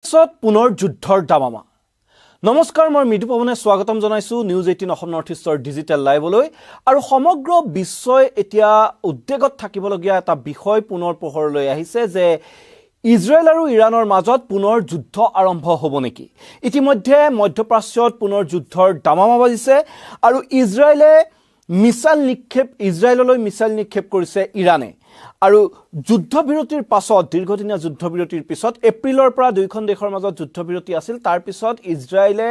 পিছত পুনৰ যুদ্ধৰ দামামা। নমস্কাৰ, মই মৃদু পৱনে স্বাগতম জনাইছো নিউজ 18 অসম নৰ্থ ইষ্টৰ ডিজিটেল লাইভলৈ। আৰু সমগ্ৰ বিশ্বই এতিয়া উদ্বেগত থাকিবলগীয়া এটা বিষয় পুনৰ পোহৰলৈ আহিছে যে ইজৰাইল আৰু ইৰাণৰ মাজত পুনৰ যুদ্ধ আৰম্ভ হ'ব নেকি। ইতিমধ্যে মধ্যপ্ৰাচ্যত পুনৰ যুদ্ধৰ দামামা বাজিছে আৰু ইজৰাইললৈ মিছাইল নিক্ষেপ কৰিছে ইৰাণে। আৰু যুদ্ধবিৰতিৰ পাছত দীৰ্ঘদিনীয়া যুদ্ধবিৰতিৰ পিছত এপ্ৰিলৰ পৰা দুইখন দেশৰ মাজত যুদ্ধবিৰতি আছিল। তাৰ পিছত ইজৰাইলে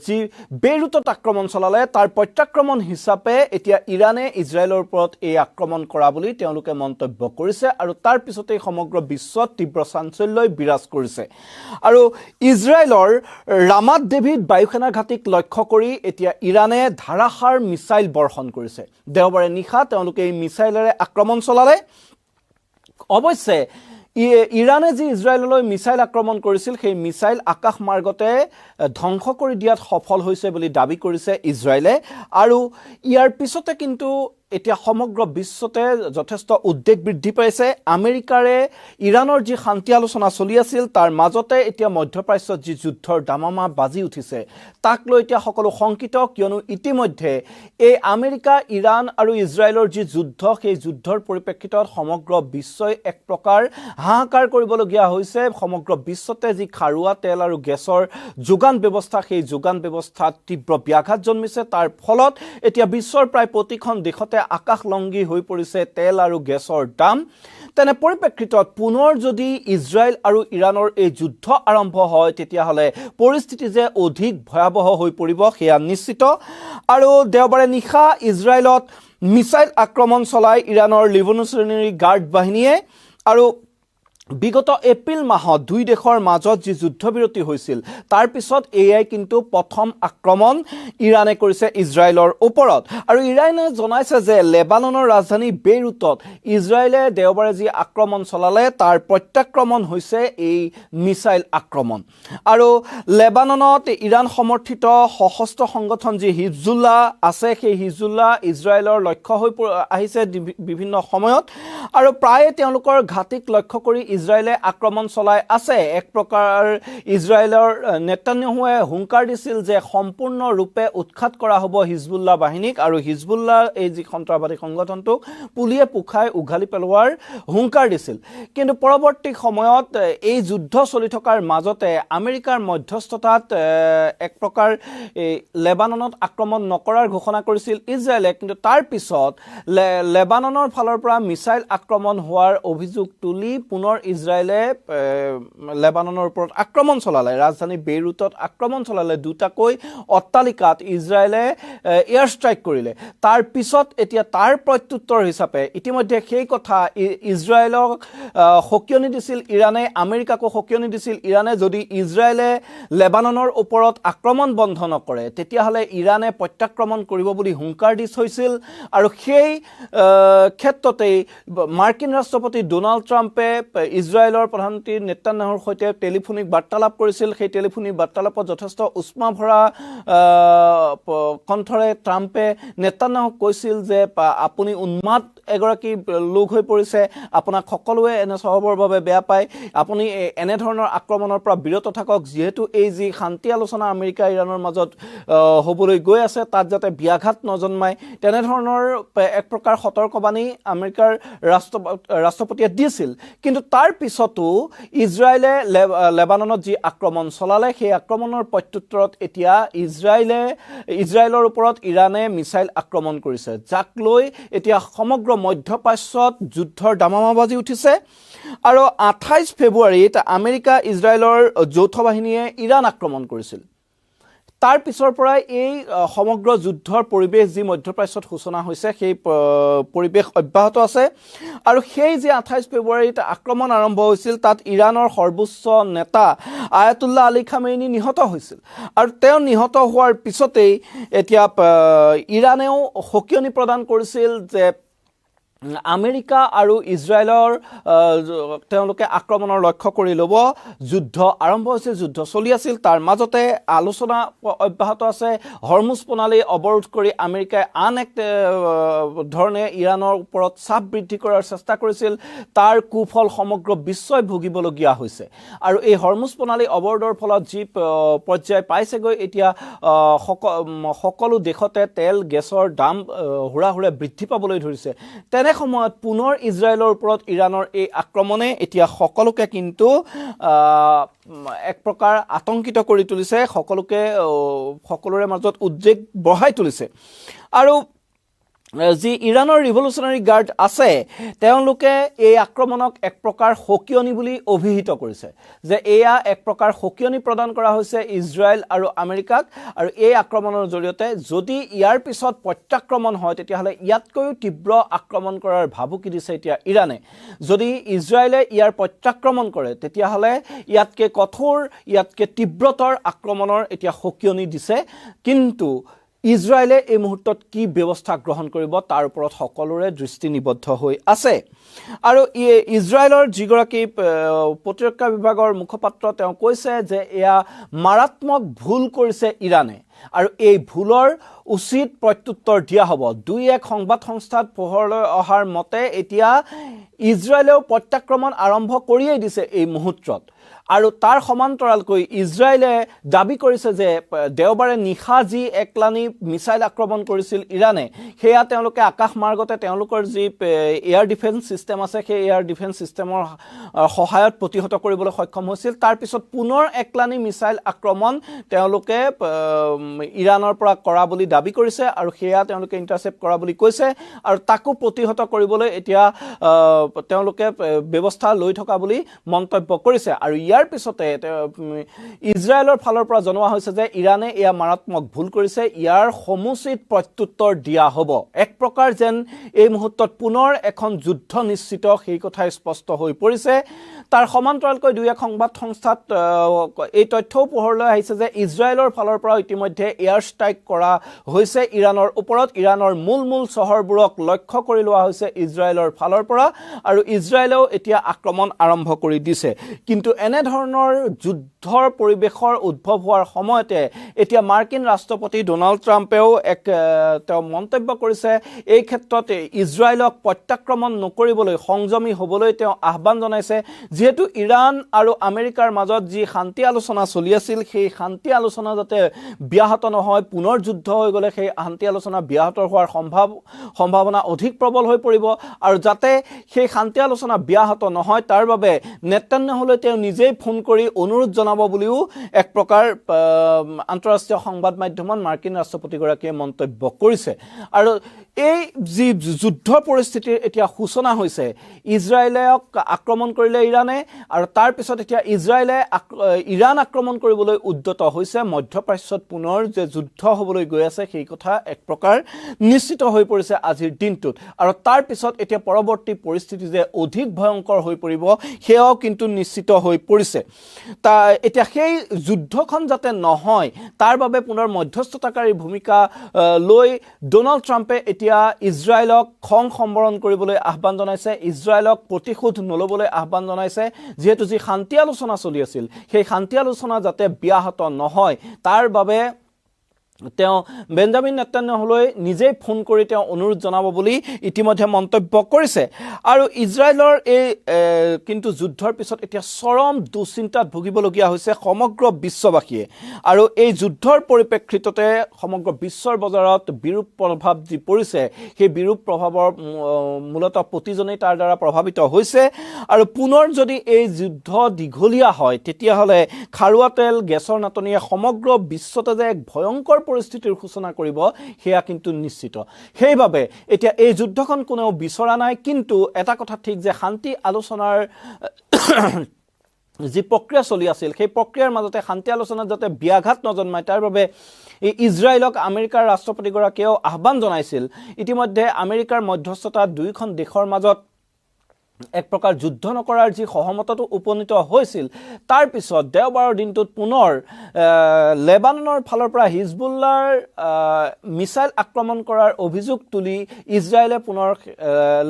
যি বেইৰুটত আক্ৰমণ চলালে তাৰ প্ৰত্যাক্ৰমণ হিচাপে এতিয়া ইৰাণে ইজৰাইলৰ ওপৰত এই আক্ৰমণ কৰা বুলি তেওঁলোকে মন্তব্য কৰিছে আৰু তাৰ পিছতেই সমগ্ৰ বিশ্বত তীব্ৰ চাঞ্চল্যই বিৰাজ কৰিছে। আৰু ইজৰাইলৰ ৰামাত ডেভিড বায়ুসেনা ঘাটিক লক্ষ্য কৰি এতিয়া ইৰাণে ধাৰাসাৰ মিছাইল বৰ্ষণ কৰিছে। দেওবাৰে নিশা তেওঁলোকে এই মিছাইলেৰে আক্ৰমণ চলালে। অৱশ্যে ইৰাণে যি ইজৰাইললৈ মিছাইল আক্ৰমণ কৰিছিল সেই মিছাইল আকাশ মাৰ্গতে ধ্বংস কৰি দিয়াত সফল হৈছে বুলি দাবী কৰিছে ইজৰাইলে। আৰু ইয়াৰ পিছতে কিন্তু এতিয়া সমগ্ৰ বিশ্বতে যথেষ্ট উদ্বেগ বৃদ্ধি পাইছে। আমেৰিকাৰে ইৰাণৰ যি শান্তি আলোচনা চলি আছিল তাৰ মাজতে এতিয়া মধ্যপ্ৰাচ্যত যি যুদ্ধৰ দামামা বাজি উঠিছে তাক লৈ এতিয়া সকলো শংকিত, কিয়নো ইতিমধ্যে এই আমেৰিকা, ইৰাণ আৰু ইজৰাইলৰ যি যুদ্ধ সেই যুদ্ধৰ পৰিপ্ৰেক্ষিতত সমগ্ৰ বিশ্বই এক প্ৰকাৰ হাহাকাৰ কৰিবলগীয়া হৈছে। সমগ্ৰ বিশ্বতে যি খাৰুৱা তেল আৰু গেছৰ যোগান ব্যৱস্থা সেই যোগান ব্যৱস্থাত তীব্ৰ ব্যাঘাত জন্মিছে। তাৰ ফলত এতিয়া বিশ্বৰ প্ৰায় প্ৰতিখন দেশতে আকাশলংঘী হৈ পৰিছে তেল আৰু গেছৰ দাম। তেনে পৰিপ্ৰেক্ষিতত পুনৰ যদি ইজৰাইল আৰু ইৰাণৰ এই যুদ্ধ আৰম্ভ হয় তেতিয়াহ'লে পৰিস্থিতি যে অধিক ভয়াৱহ হৈ পৰিব সেয়া নিশ্চিত। আৰু দেওবাৰে নিশা ইজৰাইলত মিছাইল আক্ৰমণ চলাই ইৰাণৰ ৰিভলিউচনেৰী গাৰ্ড বাহিনীয়ে। আৰু বিগত এপ্ৰিল মাহত দুই দেশৰ মাজত যি যুদ্ধবিৰতি হৈছিল তাৰ পিছত এয়াই কিন্তু প্ৰথম আক্ৰমণ ইৰাণে কৰিছে ইজৰাইলৰ ওপৰত। আৰু ইৰাণে জনাইছে যে লেবাননৰ ৰাজধানী বেইৰুটত ইজৰাইলে দেওবাৰে যি আক্ৰমণ চলালে তাৰ প্ৰত্যাক্ৰমণ হৈছে এই মিছাইল আক্ৰমণ। আৰু লেবাননত ইৰাণ সমৰ্থিত সশস্ত্ৰ সংগঠন যি হিজবুল্লাহ আছে সেই হিজবুল্লাহ ইজৰাইলৰ লক্ষ্য হৈ আহিছে বিভিন্ন সময়ত। আৰু প্ৰায়ে তেওঁলোকৰ ঘাটিক লক্ষ্য কৰি ইজৰাইলে আক্ৰমণ চলাই আছে। এক প্ৰকাৰ ইজৰাইলৰ নেতান্যাহুৱে হুংকাৰ দিছিল যে সম্পূৰ্ণৰূপে উৎখাত কৰা হ'ব হিজবুল্লাহ বাহিনীক আৰু হিজবুল্লাহ এই যি সন্ত্ৰাসবাদী সংগঠনটোক পুলিয়ে পোখাই উঘালি পেলোৱাৰ হুংকাৰ দিছিল। কিন্তু পৰৱৰ্তী সময়ত এই যুদ্ধ চলি থকাৰ মাজতে আমেৰিকাৰ মধ্যস্থতাত এক প্ৰকাৰ লেবাননত আক্ৰমণ নকৰাৰ ঘোষণা কৰিছিল ইজৰাইলে। কিন্তু তাৰ পিছত লেবাননৰ ফালৰ পৰা মিছাইল আক্ৰমণ হোৱাৰ অভিযোগ তুলি পুনৰ ইজৰাইলে লেবাননৰ ওপৰত আক্ৰমণ চলালে। ৰাজধানী বেইৰুটত আক্ৰমণ চলালে। দুটাকৈ অট্টালিকাত ইজৰাইলে এয়াৰ ষ্ট্ৰাইক কৰিলে। তাৰ পিছত এতিয়া তাৰ প্ৰত্যুত্তৰ হিচাপে ইতিমধ্যে সেই কথা ইজৰাইলক সকিয়নি দিছিল ইৰাণে, আমেৰিকাকো সকিয়নি দিছিল ইৰাণে। যদি ইজৰাইলে লেবাননৰ ওপৰত আক্ৰমণ বন্ধ নকৰে তেতিয়াহ'লে ইৰাণে প্ৰত্যাক্ৰমণ কৰিব বুলি হুংকাৰ দি থৈছিল। আৰু সেই ক্ষেত্ৰতেই মাৰ্কিন ৰাষ্ট্ৰপতি ডোনাল্ড ট্ৰাম্পে ইজৰাইলৰ প্ৰধানমন্ত্ৰী নেতান্যাহুৰ সৈতে টেলিফোনিক বাৰ্তালাপ কৰিছিল। সেই টেলিফোনিক বাৰ্তালাপত যথেষ্ট উষ্মা ভৰা কণ্ঠৰে ট্ৰাম্পে নেতান্যাহুক কৈছিল যে আপুনি উন্মাদ এগৰাকী লোক হৈ পৰিছে, আপোনাক সকলোৱে এনে স্বভাৱৰ বাবে বেয়া পায়, আপুনি এনেধৰণৰ আক্ৰমণৰ পৰা বিৰত থাকক, যিহেতু এই যি শান্তি আলোচনা আমেৰিকা ইৰাণৰ মাজত হ'বলৈ গৈ আছে তাত যাতে ব্যাঘাত নজন্মায় তেনেধৰণৰ এক প্ৰকাৰ সতৰ্কবাণী আমেৰিকাৰ ৰাষ্ট্ৰপতিয়ে দিছিল। কিন্তু তাৰ পিছতো ইজৰাইলে লেবাননত যি আক্ৰমণ চলালে সেই আক্ৰমণৰ প্ৰত্যুত্তৰত এতিয়া ইজৰাইলৰ ওপৰত ইৰাণে মিছাইল আক্ৰমণ কৰিছে, যাক লৈ এতিয়া সমগ্ৰ মধ্যপ্ৰাচ্যত যুদ্ধৰ দামামা বাজি উঠিছে। আৰু 28 ফেব্ৰুৱাৰীত আমেৰিকা ইজৰাইলৰ যৌথ বাহিনীয়ে ইৰাণ আক্ৰমণ কৰিছিল। তাৰ পিছৰ পৰাই এই সমগ্ৰ যুদ্ধৰ পৰিৱেশ যি মধ্যপ্ৰাচ্যত সূচনা হৈছে সেই পৰিৱেশ অব্যাহত আছে। আৰু সেই যি 28 ফেব্ৰুৱাৰীত আক্ৰমণ আৰম্ভ হৈছিল তাত ইৰাণৰ সৰ্বোচ্চ নেতা আয়াতুল্লাহ আলী খামেইনি নিহত হৈছিল। আৰু তেওঁ নিহত হোৱাৰ পিছতেই এতিয়া ইৰাণেও সকিয়নি প্ৰদান কৰিছিল যে আমেৰিকা আৰু ইজৰাইলৰ তেওঁলোকে আক্ৰমণৰ লক্ষ্য কৰি ল'ব যুদ্ধ আৰম্ভ হৈছে যুদ্ধ চলি আছিল তাৰ মাজতে আলোচনা অব্যাহত আছে হৰমুজ প্ৰণালী অৱৰোধ কৰি আমেৰিকাই আন এক ধৰণে ইৰাণৰ ওপৰত চাপ বৃদ্ধি কৰাৰ চেষ্টা কৰিছিল তাৰ কুফল সমগ্ৰ বিশ্বই ভুগিবলগীয়া হৈছে আৰু এই হৰমুজ প্ৰণালী অৱৰোধৰ ফলত যি পৰ্যায় পাইছেগৈ এতিয়া সকলো দেশতে তেল গেছৰ দাম হুৰাহুৰে বৃদ্ধি পাবলৈ ধৰিছে তেনে সময়ত পুনৰ ইজৰাইলৰ ওপৰত ইৰাণৰ এই আক্ৰমণে এতিয়া সকলোকে কিন্তু এক প্ৰকাৰ আতংকিত কৰি তুলিছে সকলোৰে মাজত উদ্বেগ বঢ়াই তুলিছে আৰু যি ইৰাণৰ ৰিভলিউচনাৰী গাৰ্ড আছে তেওঁলোকে এই আক্ৰমণক এক প্ৰকাৰ সকিয়নি বুলি অভিহিত কৰিছে যে এয়া এক প্ৰকাৰ সকিয়নি প্ৰদান কৰা হৈছে ইজৰাইল আৰু আমেৰিকাক আৰু এই আক্ৰমণৰ জৰিয়তে যদি ইয়াৰ পিছত প্ৰত্যাক্ৰমণ হয় তেতিয়াহ'লে ইয়াতকৈও তীব্ৰ আক্ৰমণ কৰাৰ ভাবুকি দিছে এতিয়া ইৰাণে যদি ইজৰাইলে ইয়াৰ প্ৰত্যাক্ৰমণ কৰে তেতিয়াহ'লে ইয়াতকৈ কঠোৰ ইয়াতকৈ তীব্ৰতৰ আক্ৰমণৰ এতিয়া সকিয়নি দিছে কিন্তু ইজৰাইলে এই মুহূৰ্তত কি ব্যৱস্থা গ্ৰহণ কৰিব তাৰ ওপৰত সকলোৰে দৃষ্টি নিবদ্ধ হৈ আছে আৰু ইজৰাইলৰ যিগৰাকী প্ৰতিৰক্ষা বিভাগৰ মুখপাত্ৰ তেওঁ কৈছে যে এয়া মাৰাত্মক ভুল কৰিছে ইৰাণে আৰু এই ভুলৰ উচিত প্ৰত্যুত্তৰ দিয়া হ'ব দুই এক সংবাদ সংস্থাত পোহৰলৈ অহাৰ মতে এতিয়া ইজৰাইলেও প্ৰত্যাক্ৰমণ আৰম্ভ কৰিয়েই দিছে এই মুহূৰ্তত আৰু তাৰ সমান্তৰালকৈ ইজৰাইলে দাবী কৰিছে যে দেওবাৰে নিশা যি একলানি মিছাইল আক্ৰমণ কৰিছিল ইৰাণে সেয়া তেওঁলোকে আকাশ মাৰ্গতে তেওঁলোকৰ যি এয়াৰ ডিফেন্স সিস্টেম আছে সেই এয়াৰ ডিফেন্স সিস্টেমৰ সহায়ত প্ৰতিহত কৰিবলৈ সক্ষম হৈছিল তাৰ পিছত পুনৰ একলানি মিছাইল আক্ৰমণ তেওঁলোকে ইৰাণৰ পৰা কৰা বুলি দাবী কৰিছে আৰু সেয়া তেওঁলোকে ইন্টাৰসেপ্ট কৰা বুলি কৈছে আৰু তাকো প্ৰতিহত কৰিবলৈ এতিয়া তেওঁলোকে ব্যৱস্থা লৈ থকা বুলি মন্তব্য কৰিছে আৰু ইয়াৰ পিছতে ইজৰাইলৰ ফালৰ পৰা জনোৱা হৈছে যে ইৰাণে এয়া মাৰাত্মক ভুল কৰিছে ইয়াৰ সমুচিত প্ৰত্যুত্তৰ দিয়া হ'ব এক প্ৰকাৰ যেন এই মুহূৰ্তত পুনৰ এখন যুদ্ধ নিশ্চিত সেই কথা স্পষ্ট হৈ পৰিছে তাৰ সমান্তৰালকৈ দুই এক সংবাদ সংস্থাত এই তথ্যও পোহৰলৈ আহিছে যে ইজৰাইলৰ ফালৰ পৰা ইতিমধ্যে এয়াৰ ষ্ট্ৰাইক কৰা হৈছে ইৰাণৰ ওপৰত ইৰাণৰ মূল চহৰবোৰক লক্ষ্য কৰি লোৱা হৈছে ইজৰাইলৰ ফালৰ পৰা আৰু ইজৰাইলেও এতিয়া আক্ৰমণ আৰম্ভ কৰি দিছে কিন্তু এনে ধৰণৰ যুদ্ধৰ পৰিবেশৰ উদ্ভৱ হোৱাৰ সময়তে এতিয়া মাৰ্কিন ৰাষ্ট্ৰপতি ডোনাল্ড ট্ৰাম্পেও তেওঁ মন্তব্য কৰিছে এই ক্ষেত্ৰত ইজৰাইলক প্ৰত্যাক্ৰমণ নকৰিবলৈ সংযমী হ'বলৈ তেওঁ আহ্বান জনাইছে যেহেতু ইৰাণ আৰু আমেৰিকাৰ মাজত যি শান্তি আলোচনা চলি আছিল সেই শান্তি আলোচনা যাতে ব্যাহত নহয় পুনৰ যুদ্ধ হৈ গ'লে সেই শান্তি আলোচনা ব্যাহত হোৱাৰ সম্ভাৱনা অধিক প্ৰবল হৈ পৰিব আৰু যাতে সেই শান্তি আলোচনা ব্যাহত নহয় তাৰ বাবে নেতান্যাহুলৈ তেওঁ নিজেই ফোন কৰি অনুৰোধ জনাব বুলিও এক প্ৰকাৰ আন্তঃৰাষ্ট্ৰীয় সংবাদ মাধ্যমত মাৰ্কিন ৰাষ্ট্ৰপতিগৰাকীয়ে মন্তব্য কৰিছে আৰু এই যি যুদ্ধ পৰিস্থিতিৰ এতিয়া সূচনা হৈছে ইজৰাইলক আক্ৰমণ কৰিলে ইৰাণে আৰু তাৰ পিছত এতিয়া ইজৰাইলে ইৰাণ আক্ৰমণ কৰিবলৈ উদ্যত হৈছে মধ্যপ্ৰাচ্যত পুনৰ যে যুদ্ধ হ'বলৈ গৈ আছে সেই কথা এক প্ৰকাৰ নিশ্চিত হৈ পৰিছে আজিৰ দিনটোত আৰু তাৰ পিছত এতিয়া পৰৱৰ্তী পৰিস্থিতি যে অধিক ভয়ংকৰ হৈ পৰিব সেয়াও কিন্তু নিশ্চিত হৈ পৰিছে এতিয়া সেই যুদ্ধখন যাতে নহয় তাৰ বাবে পুনৰ মধ্যস্থতাকাৰী ভূমিকা লৈ ডোনাল্ড ট্ৰাম্পে এতিয়া ইজৰাইলক খং সম্বৰণ কৰিবলৈ আহ্বান জনাইছে ইজৰাইলক প্ৰতিশোধ নলবলৈ আহ্বান জনাইছে যেহেতু যি শান্তি আলোচনা চলি আছিল সেই শান্তি আলোচনা যাতে ব্যাহত নহয় তাৰ বাবে তেওঁ বেঞ্জামিন নেতান্যাহুলৈ নিজেই ফোন কৰি তেওঁ অনুৰোধ জনাব বুলি ইতিমধ্যে মন্তব্য কৰিছে আৰু ইজৰাইলৰ এই কিন্তু যুদ্ধৰ পিছত এতিয়া চৰম দুশ্চিন্তাত ভুগিবলগীয়া হৈছে সমগ্ৰ বিশ্ববাসীয়ে আৰু এই যুদ্ধৰ পৰিপ্ৰেক্ষিততে সমগ্ৰ বিশ্বৰ বজাৰত বিৰূপ প্ৰভাৱ যি পৰিছে সেই বিৰূপ প্ৰভাৱৰ মূলতঃ প্ৰতিজনেই তাৰ দ্বাৰা প্ৰভাৱিত হৈছে আৰু পুনৰ যদি এই যুদ্ধ দীঘলীয়া হয় তেতিয়াহ'লে খাৰুৱা তেল গেছৰ নাটনিয়ে সমগ্ৰ বিশ্বতে যে এক ভয়ংকৰ পৰিস্থিতিৰ সূচনা কৰিব সেয়া কিন্তু নিশ্চিত সেইবাবে এতিয়া এই যুদ্ধখন কোনেও বিচৰা নাই কিন্তু এটা কথা ঠিক যে শান্তি আলোচনাৰ যি প্ৰক্ৰিয়া চলি আছিল সেই প্ৰক্ৰিয়াৰ মাজতে শান্তি আলোচনাত যাতে ব্যাঘাত নজন্মায় তাৰ বাবে ইজৰাইলক আমেৰিকাৰ ৰাষ্ট্ৰপতিগৰাকীয়েও আহ্বান জনাইছিল ইতিমধ্যে আমেৰিকাৰ মধ্যস্থতাত দুয়োখন দেশৰ মাজত এক প্ৰকাৰ যুদ্ধ নকৰাৰ যি সহমতত উপনীত হৈছিল তাৰ পিছত দেওবাৰৰ দিনটোত পুনৰ লেবাননৰ ফালৰ পৰা হিজবুল্লাৰ মিছাইল আক্ৰমণ কৰাৰ অভিযোগ তুলি ইজৰাইলে পুনৰ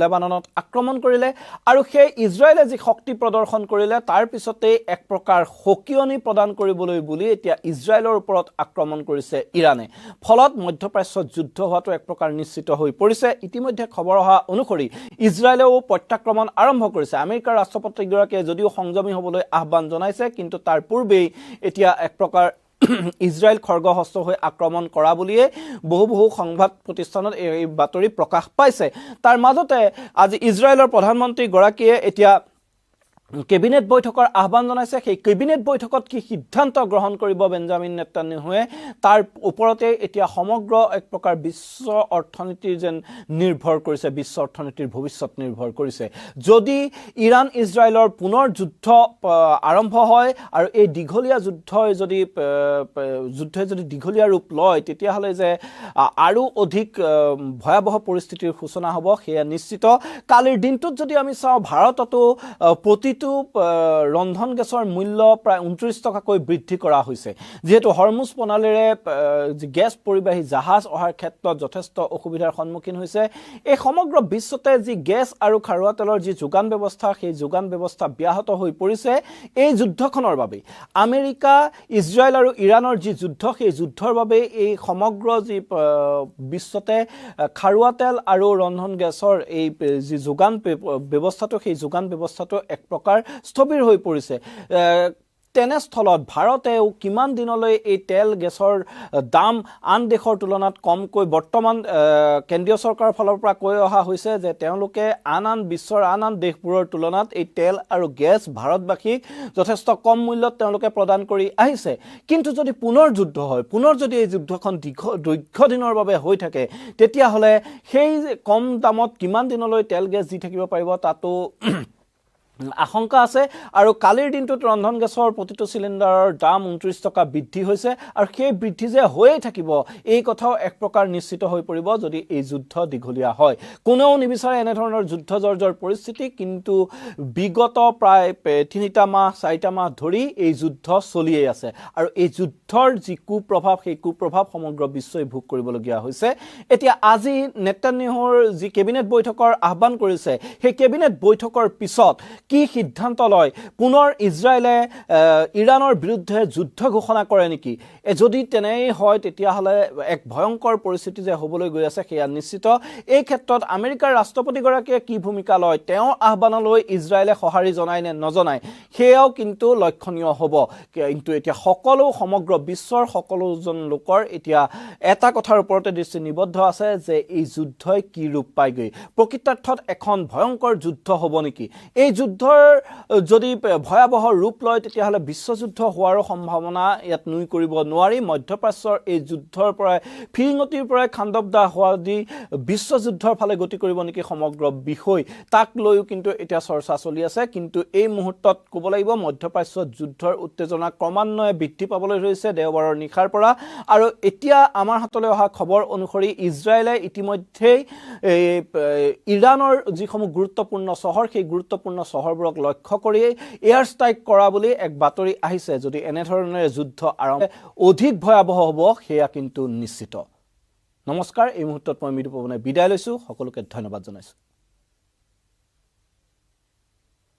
লেবাননত আক্ৰমণ কৰিলে আৰু সেই ইজৰাইলে যি শক্তি প্ৰদৰ্শন কৰিলে তাৰ পিছতে এক প্ৰকাৰ সকিয়নি প্ৰদান কৰিবলৈ বুলি এতিয়া ইজৰাইলৰ ওপৰত আক্ৰমণ কৰিছে ইৰানে ফলত মধ্যপ্ৰাচ্যত যুদ্ধ হোৱাটো এক প্ৰকাৰ নিশ্চিত হৈ পৰিছে ইতিমধ্যে খবৰ অহা অনুসৰি ইজৰাইলেও প্ৰত্যাক্ৰমণ আৰম্ভ কৰিছে আমেৰিকাৰ ৰাষ্ট্ৰপতিগৰাকীয়ে যদিও সংযমী হ'বলৈ আহ্বান জনাইছে কিন্তু তাৰ পূৰ্বেই এতিয়া এক প্ৰকাৰ ইজৰাইল খৰ্গহস্ত হৈ আক্ৰমণ কৰা বুলিয়ে বহু সংবাদ প্ৰতিষ্ঠানত এই বাতৰি প্ৰকাশ পাইছে তাৰ মাজতে আজি ইজৰাইলৰ প্ৰধানমন্ত্ৰী গৰাকীয়ে এতিয়া কেবিনেট বৈঠকৰ আহ্বান জনাইছে সেই কেবিনেট বৈঠকত কি সিদ্ধান্ত গ্ৰহণ কৰিব বেঞ্জামিন নেতান্যাহুৱে তাৰ ওপৰতে এতিয়া সমগ্ৰ এক প্ৰকাৰ বিশ্ব অৰ্থনীতিৰ যেন নিৰ্ভৰ কৰিছে বিশ্ব অৰ্থনীতিৰ ভৱিষ্যত নিৰ্ভৰ কৰিছে যদি ইৰাণ ইজৰাইলৰ পুনৰ যুদ্ধ আৰম্ভ হয় আৰু এই দীঘলীয়া যুদ্ধই যদি দীঘলীয়া ৰূপ লয় তেতিয়াহ'লে যে আৰু অধিক ভয়াৱহ পৰিস্থিতিৰ সূচনা হ'ব সেয়া নিশ্চিত কালিৰ দিনটোত যদি আমি চাওঁ ভাৰততো প্ৰতি ৰন্ধন গেছৰ মূল্য প্ৰায় 29 টকাকৈ বৃদ্ধি কৰা হৈছে যেহেতু হৰমুজ প্ৰণালীৰে গেছ পৰিবাহী জাহাজ অহাৰ ক্ষেত্ৰত যথেষ্ট অসুবিধাৰ সন্মুখীন হৈছে এই সমগ্ৰ বিশ্বতে যি গেছ আৰু খাৰুৱা তেলৰ যি যোগান ব্যৱস্থা সেই যোগান ব্যৱস্থা ব্যাহত হৈ পৰিছে এই যুদ্ধখনৰ বাবে আমেৰিকা ইজৰাইল আৰু ইৰাণৰ যি যুদ্ধ সেই যুদ্ধৰ বাবে এই সমগ্ৰ যি বিশ্বতে খাৰুৱা তেল আৰু ৰন্ধন গেছৰ এই যি যোগান ব্যৱস্থাটো সেই যোগান ব্যৱস্থাটো এক প্ৰকাৰ স্থবিৰ হৈ পৰিছে তেনেস্থলত ভাৰতেও কিমান দিনলৈ এই তেল গেছৰ দাম আন দেশৰ তুলনাত কমকৈ বৰ্তমান কেন্দ্ৰীয় চৰকাৰৰ ফালৰ পৰা কৈ অহা হৈছে যে তেওঁলোকে বিশ্বৰ আন দেশবোৰৰ তুলনাত এই তেল আৰু গেছ ভাৰতবাসীক যথেষ্ট কম মূল্যত তেওঁলোকে প্ৰদান কৰি আহিছে কিন্তু যদি পুনৰ যুদ্ধ হয় পুনৰ যদি এই যুদ্ধখন দীৰ্ঘদিনৰ বাবে হৈ থাকে তেতিয়াহ'লে সেই কম দামত কিমান দিনলৈ তেল গেছ দি থাকিব পাৰিব তাতো আশংকা আছে আৰু কালিৰ দিনটোত ৰন্ধন গেছৰ প্ৰতিটো চিলিণ্ডাৰৰ দাম 29 টকা বৃদ্ধি হৈছে আৰু সেই বৃদ্ধি যে হৈয়ে থাকিব এই কথাও এক প্ৰকাৰ নিশ্চিত হৈ পৰিব যদি এই যুদ্ধ দীঘলীয়া হয় কোনেও নিবিচাৰে এনে ধৰণৰ যুদ্ধ জৰ্জৰ পৰিস্থিতি কিন্তু বিগত প্ৰায় 3টা মাহ 4টা মাহ ধৰি এই যুদ্ধ চলিয়ে আছে আৰু এই যুদ্ধৰ যি কুপ্ৰভাৱ সেই কুপ্ৰভাৱ সমগ্ৰ বিশ্বই ভোগ কৰিবলগীয়া হৈছে এতিয়া আজি নেতান্যাহুৰ যি কেবিনেট বৈঠকৰ আহ্বান কৰিছে সেই কেবিনেট বৈঠকৰ পিছত কি সিদ্ধান্ত লয় পুনৰ ইজৰাইলে ইৰাণৰ বিৰুদ্ধে যুদ্ধ ঘোষণা কৰে নেকি যদি তেনেই হয় তেতিয়াহ'লে এক ভয়ংকৰ পৰিস্থিতি যে হ'বলৈ গৈ আছে সেয়া নিশ্চিত এই ক্ষেত্ৰত আমেৰিকাৰ ৰাষ্ট্ৰপতিগৰাকীয়ে কি ভূমিকা লয় তেওঁৰ আহ্বানলৈ ইজৰাইলে সঁহাৰি জনায় নে নজনায় সেয়াও কিন্তু লক্ষণীয় হ'ব কিন্তু এতিয়া সমগ্ৰ বিশ্বৰ সকলোজন লোকৰ এতিয়া এটা কথাৰ ওপৰতে দৃষ্টি নিবদ্ধ আছে যে এই যুদ্ধই কি ৰূপ পায়গৈ প্ৰকৃতাৰ্থত এখন ভয়ংকৰ যুদ্ধ হ'ব নেকি এই যুদ্ধৰ যদি ভয়াৱহ ৰূপ লয় তেতিয়াহ'লে বিশ্বযুদ্ধ হোৱাৰ সম্ভাৱনা ইয়াত নুই কৰিব নোৱাৰি মধ্যপ্ৰাচ্যৰ এই যুদ্ধৰ পৰা ফিৰিঙতিৰ পৰা খাণ্ডৱদা হোৱা দি বিশ্বযুদ্ধৰ ফালে গতি কৰিব নেকি সমগ্ৰ বিষয় তাক লৈও কিন্তু এতিয়া চৰ্চা চলি আছে কিন্তু এই মুহূৰ্তত ক'ব লাগিব মধ্যপ্ৰাচ্যত যুদ্ধৰ উত্তেজনা ক্ৰমান্বয়ে বৃদ্ধি পাবলৈ ধৰিছে দেওবাৰৰ নিশাৰ পৰা আৰু এতিয়া আমাৰ হাতলৈ অহা খবৰ অনুসৰি ইজৰাইলে ইতিমধ্যেই ইৰাণৰ যিসমূহ গুৰুত্বপূৰ্ণ চহৰ সেই গুৰুত্বপূৰ্ণ চহৰবোৰক লক্ষ্য কৰি এয়াৰ ষ্ট্ৰাইক কৰা বুলি এক বাতৰি আহিছে যদি এনে ধৰণৰ যুদ্ধ আৰম্ভ অধিক ভয়াৱহ হ'ব সেয়া কিন্তু নিশ্চিত নমস্কাৰ এই মুহূৰ্তত মই মৃদু পৱনে বিদায় লৈছো সকলোকে ধন্যবাদ জনাইছো